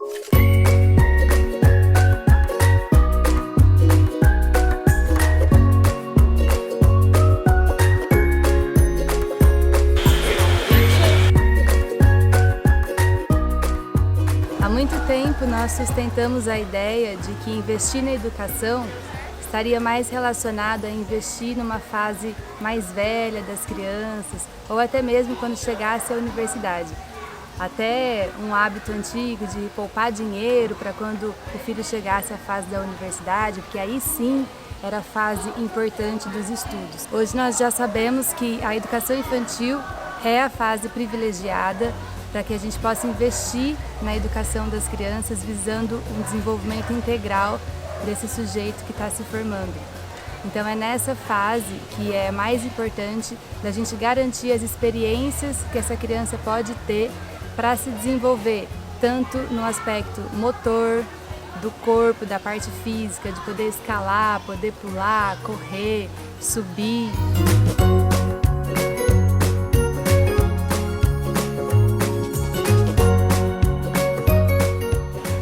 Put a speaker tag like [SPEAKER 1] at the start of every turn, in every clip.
[SPEAKER 1] Há muito tempo nós sustentamos a ideia de que investir na educação estaria mais relacionado a investir numa fase mais velha das crianças ou até mesmo quando chegasse à universidade. Até um hábito antigo de poupar dinheiro para quando o filho chegasse à fase da universidade, porque aí sim era a fase importante dos estudos. Hoje nós já sabemos que a educação infantil é a fase privilegiada para que a gente possa investir na educação das crianças visando um desenvolvimento integral desse sujeito que está se formando. Então é nessa fase que é mais importante da gente garantir as experiências que essa criança pode ter para se desenvolver, tanto no aspecto motor, do corpo, da parte física, de poder escalar, poder pular, correr, subir.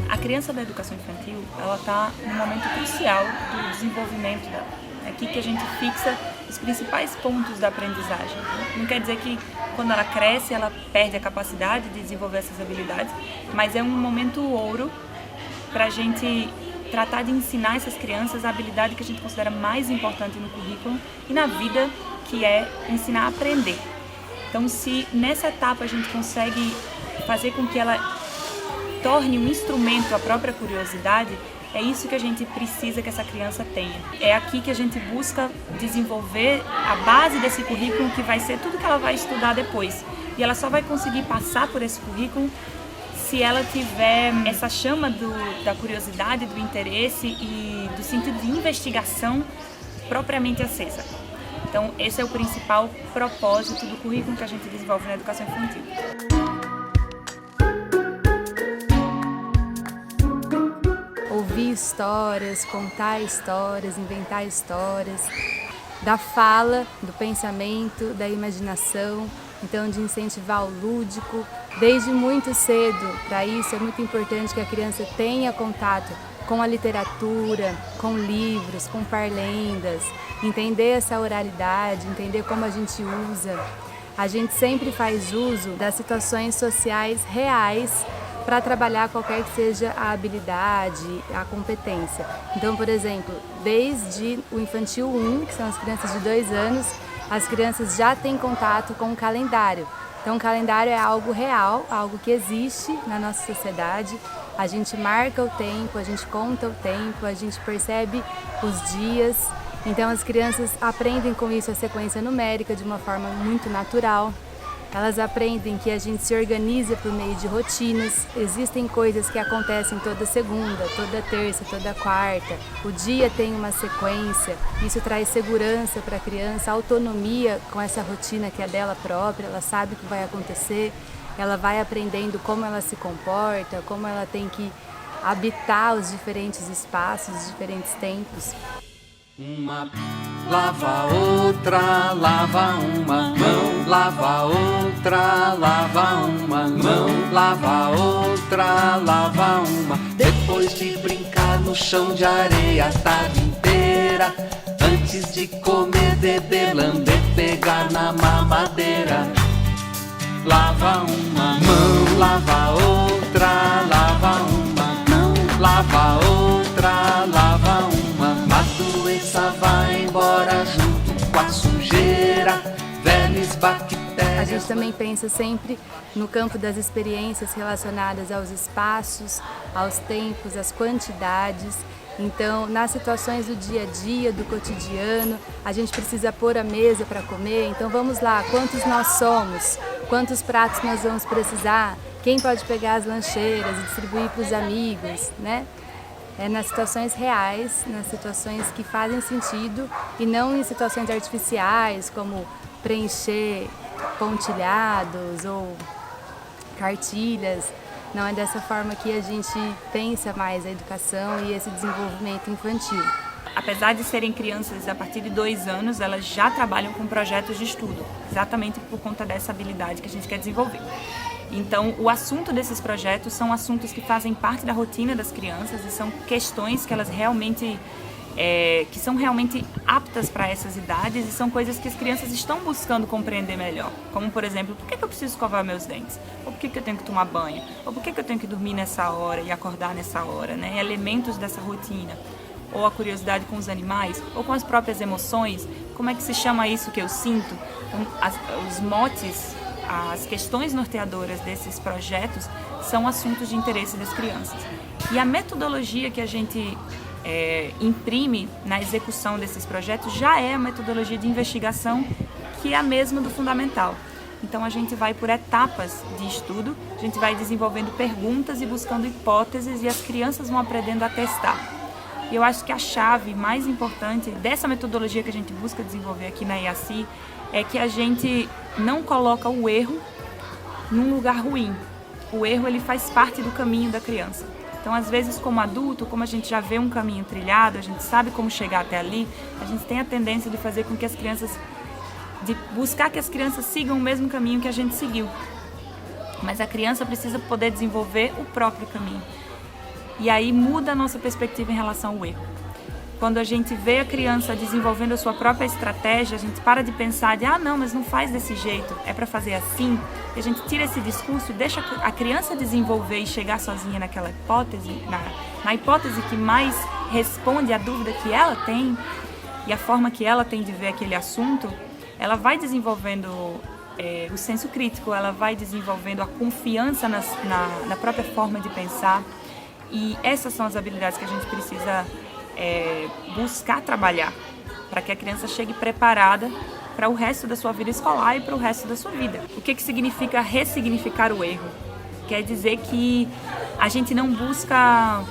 [SPEAKER 2] A criança da educação infantil, ela está num momento crucial do desenvolvimento dela. É aqui que a gente fixa os principais pontos da aprendizagem. Não quer dizer que quando ela cresce, ela perde a capacidade de desenvolver essas habilidades, mas é um momento ouro para a gente tratar de ensinar essas crianças a habilidade que a gente considera mais importante no currículo e na vida, que é ensinar a aprender. Então, se nessa etapa a gente consegue fazer com que ela torne um instrumento a própria curiosidade, é isso que a gente precisa que essa criança tenha. É aqui que a gente busca desenvolver a base desse currículo, que vai ser tudo que ela vai estudar depois. E ela só vai conseguir passar por esse currículo se ela tiver essa chama da curiosidade, do interesse e do sentido de investigação propriamente acesa. Então, esse é o principal propósito do currículo que a gente desenvolve na educação infantil.
[SPEAKER 1] Ouvir histórias, contar histórias, inventar histórias, da fala, do pensamento, da imaginação, então de incentivar o lúdico desde muito cedo. Para isso é muito importante que a criança tenha contato com a literatura, com livros, com parlendas, entender essa oralidade, entender como a gente usa. A gente sempre faz uso das situações sociais reais para trabalhar qualquer que seja a habilidade, a competência. Então, por exemplo, desde o infantil 1, que são as crianças de 2 anos, as crianças já têm contato com o calendário. Então, o calendário é algo real, algo que existe na nossa sociedade. A gente marca o tempo, a gente conta o tempo, a gente percebe os dias. Então, as crianças aprendem com isso a sequência numérica de uma forma muito natural. Elas aprendem que a gente se organiza por meio de rotinas. Existem coisas que acontecem toda segunda, toda terça, toda quarta. O dia tem uma sequência. Isso traz segurança para a criança, autonomia com essa rotina que é dela própria. Ela sabe o que vai acontecer. Ela vai aprendendo como ela se comporta, como ela tem que habitar os diferentes espaços, os diferentes tempos.
[SPEAKER 3] Uma lava outra, lava uma mão, lava outra, lava uma mão, lava outra, lava uma. Depois de brincar no chão de areia a tarde inteira, antes de comer, beber, lamber, pegar na mamadeira. Lava uma mão, lava outra, lava uma mão, lava outra, lava uma. A doença vai embora junto com a sujeira, velhas bactérias.
[SPEAKER 1] A gente também pensa sempre no campo das experiências relacionadas aos espaços, aos tempos, às quantidades. Então, nas situações do dia a dia, do cotidiano, a gente precisa pôr a mesa para comer. Então, vamos lá, quantos nós somos? Quantos pratos nós vamos precisar? Quem pode pegar as lancheiras e distribuir para os amigos, né? É nas situações reais, nas situações que fazem sentido e não em situações artificiais, como preencher pontilhados ou cartilhas. Não é dessa forma que a gente pensa mais a educação e esse desenvolvimento infantil.
[SPEAKER 2] Apesar de serem crianças a partir de 2 anos, elas já trabalham com projetos de estudo, exatamente por conta dessa habilidade que a gente quer desenvolver. Então, o assunto desses projetos são assuntos que fazem parte da rotina das crianças e são questões que elas realmente que são realmente aptas para essas idades e são coisas que as crianças estão buscando compreender melhor. Como, por exemplo, por que eu preciso escovar meus dentes? Ou por que eu tenho que tomar banho? Ou por que eu tenho que dormir nessa hora e acordar nessa hora? Né? Elementos dessa rotina. Ou a curiosidade com os animais, ou com as próprias emoções. Como é que se chama isso que eu sinto? Então, os motes, as questões norteadoras desses projetos são assuntos de interesse das crianças. E a metodologia que a gente imprime na execução desses projetos já é a metodologia de investigação que é a mesma do fundamental. Então a gente vai por etapas de estudo, a gente vai desenvolvendo perguntas e buscando hipóteses e as crianças vão aprendendo a testar. E eu acho que a chave mais importante dessa metodologia que a gente busca desenvolver aqui na IACI é que a gente não coloca o erro num lugar ruim. O erro ele faz parte do caminho da criança. Então, às vezes, como adulto, como a gente já vê um caminho trilhado, a gente sabe como chegar até ali, a gente tem a tendência de fazer com que as crianças, de buscar que as crianças sigam o mesmo caminho que a gente seguiu. Mas a criança precisa poder desenvolver o próprio caminho. E aí muda a nossa perspectiva em relação ao erro. Quando a gente vê a criança desenvolvendo a sua própria estratégia, a gente para de pensar de, não, mas não faz desse jeito, é para fazer assim. E a gente tira esse discurso e deixa a criança desenvolver e chegar sozinha naquela hipótese, na hipótese que mais responde à dúvida que ela tem e a forma que ela tem de ver aquele assunto, ela vai desenvolvendo o senso crítico, ela vai desenvolvendo a confiança na própria forma de pensar. E essas são as habilidades que a gente precisa buscar trabalhar para que a criança chegue preparada para o resto da sua vida escolar e para o resto da sua vida. O que significa ressignificar o erro? Quer dizer que a gente não busca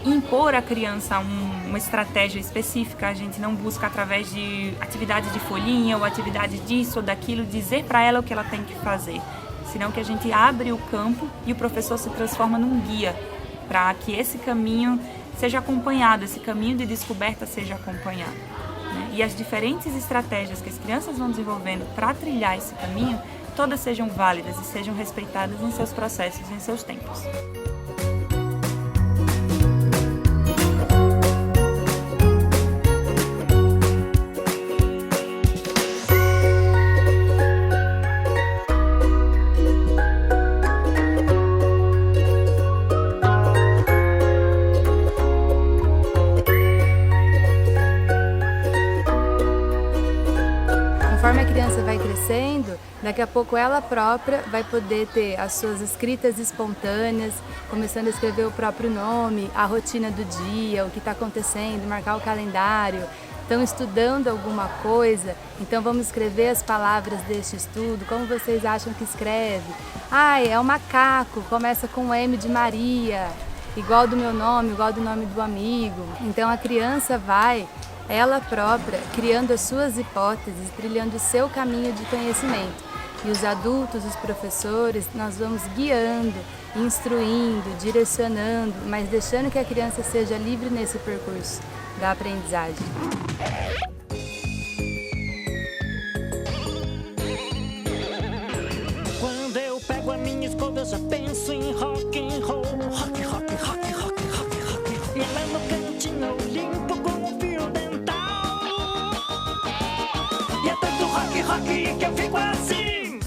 [SPEAKER 2] impor à criança uma estratégia específica, a gente não busca através de atividade de folhinha ou atividade disso ou daquilo dizer para ela o que ela tem que fazer, senão que a gente abre o campo e o professor se transforma num guia para que esse caminho seja acompanhado, esse caminho de descoberta seja acompanhado. Né? E as diferentes estratégias que as crianças vão desenvolvendo para trilhar esse caminho, todas sejam válidas e sejam respeitadas em seus processos e em seus tempos.
[SPEAKER 1] Conforme a criança vai crescendo, daqui a pouco ela própria vai poder ter as suas escritas espontâneas, começando a escrever o próprio nome, a rotina do dia, o que está acontecendo, marcar o calendário. Estão estudando alguma coisa, então vamos escrever as palavras deste estudo, como vocês acham que escreve? É o macaco, começa com M de Maria, igual do meu nome, igual do nome do amigo. Então a criança vai, ela própria, criando as suas hipóteses, trilhando o seu caminho de conhecimento. E os adultos, os professores, nós vamos guiando, instruindo, direcionando, mas deixando que a criança seja livre nesse percurso da aprendizagem.
[SPEAKER 4] Quando eu pego a minha escova, eu já penso em rock and roll. Rock, rock, rock, rock, rock, rock. E lá no cantinho eu limpo com o fio dental. E é tanto rock, rock que eu fico assim.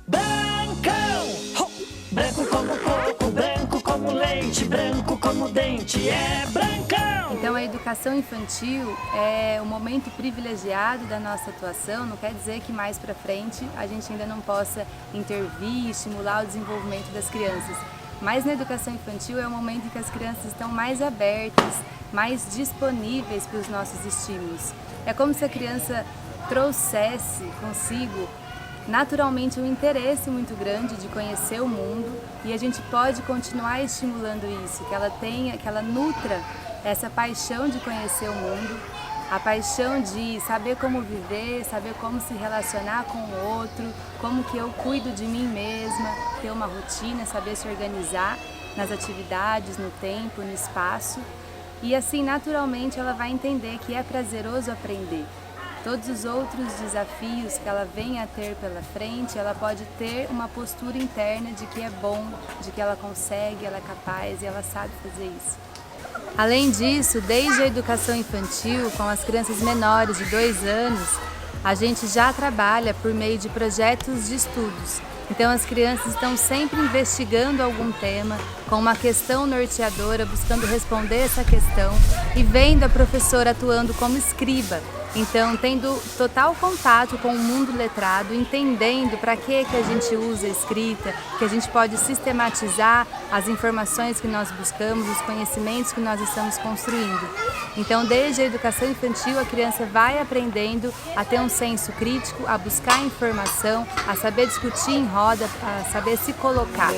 [SPEAKER 4] Brancão! Branco como coco, branco como leite, branco como dente, é brancão!
[SPEAKER 1] Então a educação infantil é um momento privilegiado da nossa atuação, não quer dizer que mais para frente a gente ainda não possa intervir, estimular o desenvolvimento das crianças. Mas na educação infantil é o momento em que as crianças estão mais abertas, mais disponíveis para os nossos estímulos. É como se a criança trouxesse consigo naturalmente um interesse muito grande de conhecer o mundo e a gente pode continuar estimulando isso, que ela tenha, que ela nutra essa paixão de conhecer o mundo, a paixão de saber como viver, saber como se relacionar com o outro, como que eu cuido de mim mesma, ter uma rotina, saber se organizar nas atividades, no tempo, no espaço. E assim, naturalmente, ela vai entender que é prazeroso aprender, todos os outros desafios que ela venha a ter pela frente, ela pode ter uma postura interna de que é bom, de que ela consegue, ela é capaz e ela sabe fazer isso. Além disso, desde a educação infantil, com as crianças menores de 2 anos, a gente já trabalha por meio de projetos de estudos. Então as crianças estão sempre investigando algum tema, com uma questão norteadora, buscando responder essa questão e vendo a professora atuando como escriba. Então, tendo total contato com o mundo letrado, entendendo para que a gente usa a escrita, que a gente pode sistematizar as informações que nós buscamos, os conhecimentos que nós estamos construindo. Então, desde a educação infantil, a criança vai aprendendo a ter um senso crítico, a buscar informação, a saber discutir em roda, a saber se colocar.